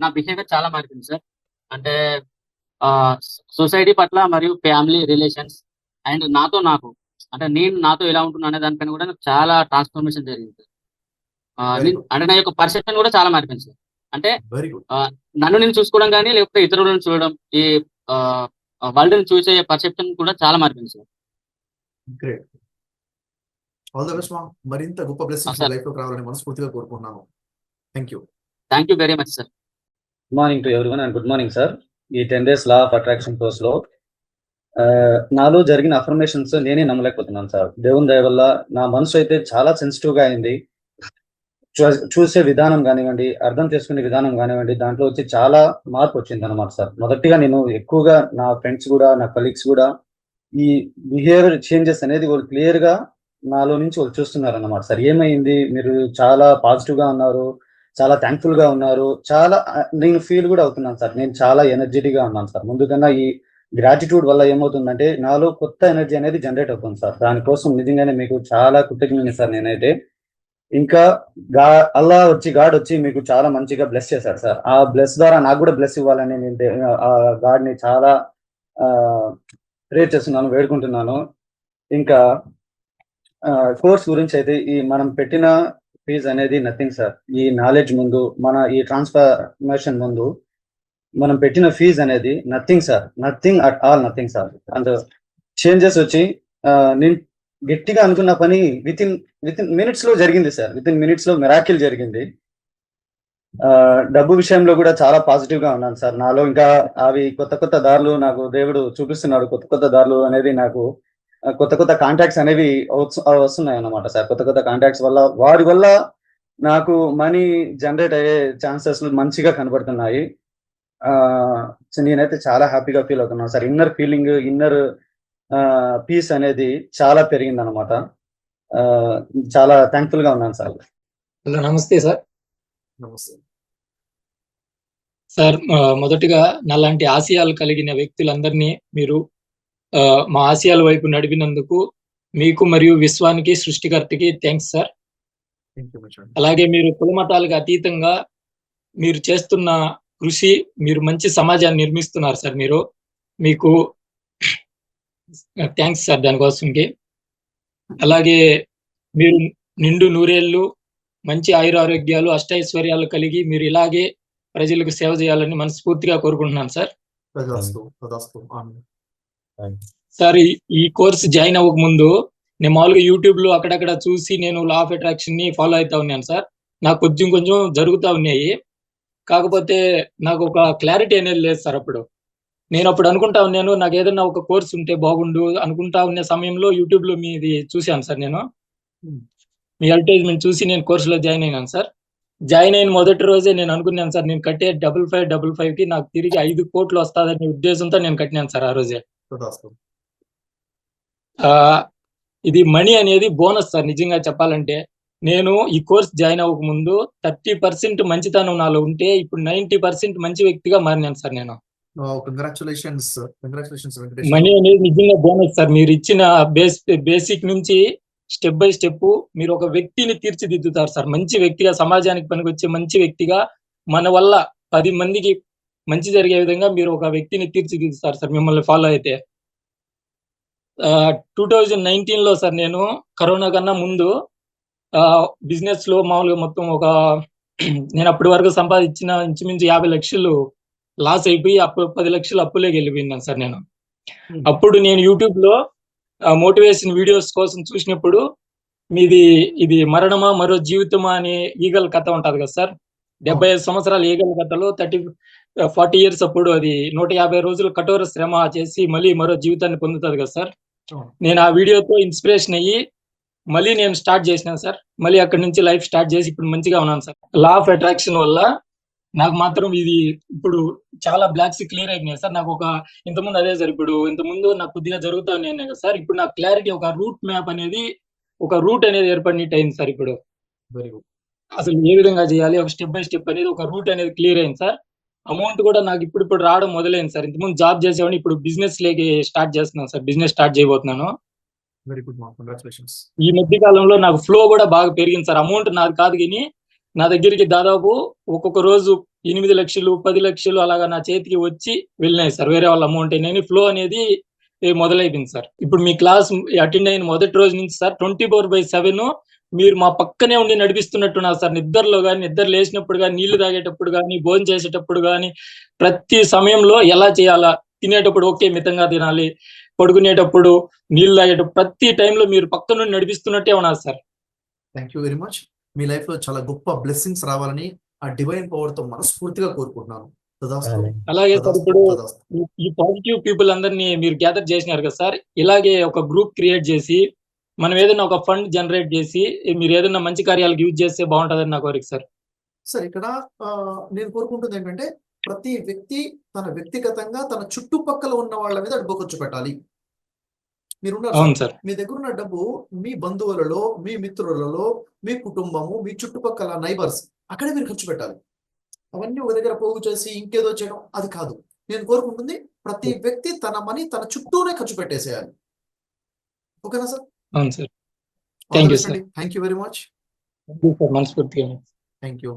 నా బిహేవియర్ చాలా మారిపోయింది సార్. అంటే ఆహ్, సొసైటీ పట్ల మరియు ఫ్యామిలీ రిలేషన్స్ అండ్ నాకు అంటే నేను నాతో ఎలా ఉంటున్నా అనే దానిపైన కూడా నాకు చాలా ట్రాన్స్‌ఫర్మేషన్ జరిగింది సార్. Very good. అంటే నా యొక్క పర్సెప్షన్ కూడా చాలా మారిపోయింది సార్. అంటే వెరీ గుడ్. నన్ను నేను చూసుకోవడం గాని, లేకపోతే ఇతరులను చూడడం, ఈ ఆహ్, వరల్డ్‌ని చూసే పర్సెప్షన్ కూడా చాలా మారిపోయింది sir. Great. All the best ma'am. మరింత గొప్ప బ్లెస్సింగ్స్ మీ సార్. లైఫ్‌లోకి రావాలని మనస్ఫూర్తిగా కోరుకుంటున్నాను. Thank you. Thank you very much sir. Good morning to everyone and good morning sir. ఈ 10 డేస్ లా ఆఫ్ అట్రాక్షన్ కోర్స్‌లో నాలో జరిగిన అఫర్మేషన్స్ నేనే నమ్మలేకపోతున్నాను సార్. దేవుని దయ వల్ల నా మనసు అయితే చాలా సెన్సిటివ్‌గా అయింది. చూసే విధానం గానివ్వండి, అర్థం చేసుకునే విధానం గానివ్వండి, దాంట్లో వచ్చి చాలా మార్పు వచ్చిందనమాట సార్. మొదటిగా నేను ఎక్కువగా నా ఫ్రెండ్స్ గూడా, నా కలీగ్స్ గూడా ఈ బిహేవియర్ చేంజెస్ అనేది వాళ్ళు క్లియర్‌గా నాలో నుంచి వాళ్ళు చూస్తున్నారన్నమాట సార్. ఏమైంది? మీరు చాలా పాజిటివ్‌గా ఉన్నారు. చాలా థాంక్‌ఫుల్‌గా ఉన్నారు. చాలా నేను ఫీల్ గూడా అవుతున్నాను సార్. నేను చాలా ఎనర్జిటిక్‌గా ఉన్నాను సార్. ముందు కన్నా ఈ గ్రాటిట్యూడ్ వల్ల ఏమవుతుందంటే నాలో కొత్త ఎనర్జీ అనేది జనరేట్ అవుతుంది సార్. దానికోసం నిజంగానే మీకు చాలా కృతజ్ఞుడిని సార్ నేనైతే. ఇంకా గాడ్ వచ్చి మీకు చాలా మంచిగా బ్లెస్ చేశారు సార్. ఆ బ్లెస్ ద్వారా నాకు గూడా బ్లెస్ ఇవ్వాలని నేను గాడ్‌ని చాలా ప్రే చేస్తున్నాను, వేడుకుంటున్నాను. ఇంకా కోర్స్ గురించి అయితే ఈ మనం పెట్టిన ఫీజ్ అనేది నథింగ్ సార్. ఈ నాలెడ్జ్ ముందు, మన ఈ ట్రాన్స్‌ఫర్మేషన్ ముందు మనం పెట్టిన ఫీజ్ అనేది nothing sir. Nothing at all nothing sir. And changes వచ్చి నేను గట్టిగా అనుకున్న పని వితిన్ మినిట్స్‌లో జరిగింది సార్. వితిన్ మినిట్స్‌లో మిరాకిల్ జరిగింది. డబ్బు విషయంలో గూడా చాలా పాజిటివ్‌గా ఉన్నాను సార్. నాలో ఇంకా అవి కొత్త దారులు నాకు దేవుడు చూపిస్తున్నాడు. కొత్త దారులు అనేది నాకు కొత్త కాంటాక్ట్స్ అనేవి వస్తున్నాయన్నమాట సార్. కొత్త కాంటాక్ట్స్ వల్ల వారి వల్ల నాకు మనీ జనరేట్ అయ్యే ఛాన్సెస్ మంచిగా కనబడుతున్నాయి. సో నేనైతే చాలా హ్యాపీగా ఫీల్ అవుతున్నాను సార్. ఇన్నర్ పీస్ అనేది చాలా పెరిగిందన్నమాట. చాలా థాంక్‌ఫుల్‌గా ఉన్నాను సార్. హలో. నమస్తే సార్. నమస్తే. సార్ మొదటిగా నాలాంటి ఆశయాలు కలిగిన వ్యక్తులందరినీ మీరు మా ఆశయాల వైపు నడిపినందుకు మీకు మరియు విశ్వానికి, సృష్టికర్తకి thanks sir. Thank you much అండి. అలాగే మీరు కులమతాలకు అతీతంగా మీరు చేస్తున్న కృషి, మీరు మంచి సమాజాన్ని నిర్మిస్తున్నారు సార్ మీరు. మీకు థాంక్స్ సార్ దానికోసంకి. అలాగే మీరు నిండు నూరేళ్ళు మంచి ఆయురారోగ్యాలు, అష్టైశ్వర్యాలు కలిగి మీరు ఇలాగే ప్రజలకు సేవ చేయాలని మనస్ఫూర్తిగా కోరుకుంటున్నాను సార్. తదాస్తు. తదాస్తు. ఆమేన్. సార్ ఈ కోర్స్ జాయిన్ అవ్వక ముందు నేను మామూలుగా యూట్యూబ్‌లో అక్కడక్కడ చూసి నేను లా ఆఫ్ అట్రాక్షన్‌ని ఫాలో అయితా ఉన్నాను సార్. నాకు కొంచెం జరుగుతా ఉన్నాయి. కాకపోతే నాకు ఒక క్లారిటీ అనేది లేదు సార్ అప్పుడు. నేను అప్పుడు అనుకుంటా ఉన్నాను నాకు ఏదైనా ఒక కోర్స్ ఉంటే బాగుండు అనుకుంటా ఉన్న సమయంలో యూట్యూబ్‌లో మీది చూశాను సార్ నేను. మీ అడ్వర్టైజ్‌మెంట్ చూసి నేను కోర్స్‌లో జాయిన్ అయినాను సార్. జాయిన్ అయిన మొదటి రోజే నేను అనుకున్నాను సార్ నేను కట్టే 5555కి నాకు తిరిగి 5,00,00,000 వస్తాదనే ఉద్దేశంతో నేను కట్టినాను సార్ ఆ రోజే. తదాస్తు. ఇది మనీ అనేది బోనస్ సార్ నిజంగా చెప్పాలంటే. నేను ఈ కోర్స్ జాయిన్ అవ్వక ముందు 30% మంచితనం నాలో ఉంటే ఇప్పుడు 90% మంచి వ్యక్తిగా మారినాను సార్ నేను. కంగ్రాచ్యులేషన్స్. కంగ్రాచ్యులేషన్స్ వెంకటేష్. మనీ అనేది నిజంగా బోనస్ సార్. మీరు ఇచ్చిన బేసిక్ నుంచి స్టెప్ బై స్టెప్ మీరు ఒక వ్యక్తిని తీర్చిదిద్దుతారు సార్. మంచి వ్యక్తిగా, సమాజానికి పనికొచ్చే మంచి వ్యక్తిగా, మన వల్ల 10 మందికి మంచి జరిగే విధంగా మీరు ఒక వ్యక్తిని తీర్చిదిద్దుతారు సార్ మిమ్మల్ని ఫాలో అయితే. 2019లో సార్ నేను కరోనా కన్నా ముందు బిజినెస్‌లో మామూలుగా మొత్తం నేను అప్పటి వరకు సంపాదించిన ఇంచుమించు 50 లక్షలు లాస్ అయిపోయి 10 లక్షలు అప్పులోకి వెళ్ళిపోయినాను సార్ నేను. అప్పుడు నేను యూట్యూబ్‌లో మోటివేషన్ వీడియోస్ కోసం చూసినప్పుడు ఇది మరణమా మరో జీవితమా అనే ఈగల కథ ఉంటది కదా సార్. 75 సంవత్సరాల ఈగల కథలో 40 ఇయర్స్ అప్పుడు అది 150 రోజులు కఠోర శ్రమ చేసి మళ్ళీ మరో జీవితాన్ని పొందుతది కదా సార్. నేను ఆ వీడియోతో ఇన్స్పిరేషన్ అయ్యి మళ్ళీ నేను స్టార్ట్ చేసినాను సార్. మళ్ళీ అక్కడి నుంచి లైఫ్ స్టార్ట్ చేసి ఇప్పుడు మంచిగా ఉన్నాను సార్. లా ఆఫ్ అట్రాక్షన్ వల్ల నాకు మాత్రం ఇది ఇప్పుడు చాలా బ్లాక్స్ క్లియర్ అయినాయి సార్. నాకు ఇంతకుముందు అదే సార్. ఇంతకుముందు నాకు కొద్దిగా జరుగుతా ఉన్నాయి కదా సార్. ఇప్పుడు నాకు క్లారిటీ ఒక రూట్ అనేది ఏర్పడినట్టు అయింది సార్ ఇప్పుడు. Very good. అసలు ఏ విధంగా చేయాలి, ఒక స్టెప్ బై స్టెప్ అనేది ఒక రూట్ అనేది క్లియర్ అయింది సార్. అమౌంట్ కూడా నాకు ఇప్పుడు రావడం మొదలైంది సార్. ఇంతకుముందు జాబ్ చేసేవాడిని, ఇప్పుడు బిజినెస్ లేకి స్టార్ట్ చేస్తున్నాను సార్. బిజినెస్ స్టార్ట్ చేయబోతున్నాను. Very good ma'am. కంగ్రాచ్యులేషన్స్. ఈ మధ్య కాలంలో నాకు ఫ్లో కూడా బాగా పెరిగింది సార్. అమౌంట్ నాది కాదు కానీ నా దగ్గరికి దాదాపు ఒక్కొక్క రోజు 8 లక్షలు 10 లక్షలు అలాగా నా చేతికి వచ్చి వెళ్ళినాయి సార్. వేరే వాళ్ళ అమౌంట్ నేను ఫ్లో అనేది మొదలైపోయింది సార్. ఇప్పుడు మీ క్లాస్ అటెండ్ అయిన మొదటి రోజు నుంచి సార్ 24/7 మీరు మా పక్కనే ఉండి నడిపిస్తున్నట్టున్నారు సార్. నిద్రలో కానీ, నిద్ర లేచినప్పుడు కానీ, నీళ్లు తాగేటప్పుడు కానీ, భోజనం చేసేటప్పుడు కానీ, ప్రతి సమయంలో ఎలా చేయాలా, తినేటప్పుడు ఓకే మితంగా తినాలి, పడుకునేటప్పుడు, నీళ్లు తాగేటప్పుడు ప్రతి టైంలో మీరు పక్క నుండి నడిపిస్తున్నట్టే ఉన్నారు sir. Thank you very much. Me life లో చాలా గొప్ప బ్లెస్సింగ్స్ రావాలని ఆ డివైన్ పవర్ తో మనస్ఫూర్తిగా కోరుకుంటున్నాను. తదాస్తు. అలాగే సార్, తదాస్తు. ఇప్పుడు తదాస్తు. ఈ పాజిటివ్ పీపుల్ అందరినీ మీరు గ్యాదర్ చేసినారు కదా సార్. ఇలాగే ఒక గ్రూప్ క్రియేట్ చేసి మనం ఏదైనా ఒక ఫండ్ జనరేట్ చేసి మీరు ఏదైనా మంచి కార్యాలకు యూజ్ చేస్తే బాగుంటుందని నా కోరిక సార్. సార్ ఇక్కడ నేను కోరుకుంటుంది ఏంటంటే ప్రతి వ్యక్తి తన వ్యక్తిగతంగా తన చుట్టుపక్కల ఉన్న వాళ్ళ మీద డబ్బు ఖర్చు పెట్టాలి. మీరున్నారు అవును సార్. సార్. మీ దగ్గర ఉన్న డబ్బు మీ బంధువులలో, మీ మిత్రులలో, మీ కుటుంబము, మీ చుట్టుపక్కల నైబర్స్ అక్కడే మీరు ఖర్చు పెట్టాలి. అవన్నీ ఒక దగ్గర పోగు చేసి ఇంకేదో చేయడం అది కాదు. నేను కోరుకుంటుంది ప్రతి వ్యక్తి తన మనీ తన చుట్టూనే ఖర్చు పెట్టేసేయాలి. ఓకేనా సార్? అవును sir. Thank you sir. Thank you very much. మనస్ఫూర్తిగా. Thank you.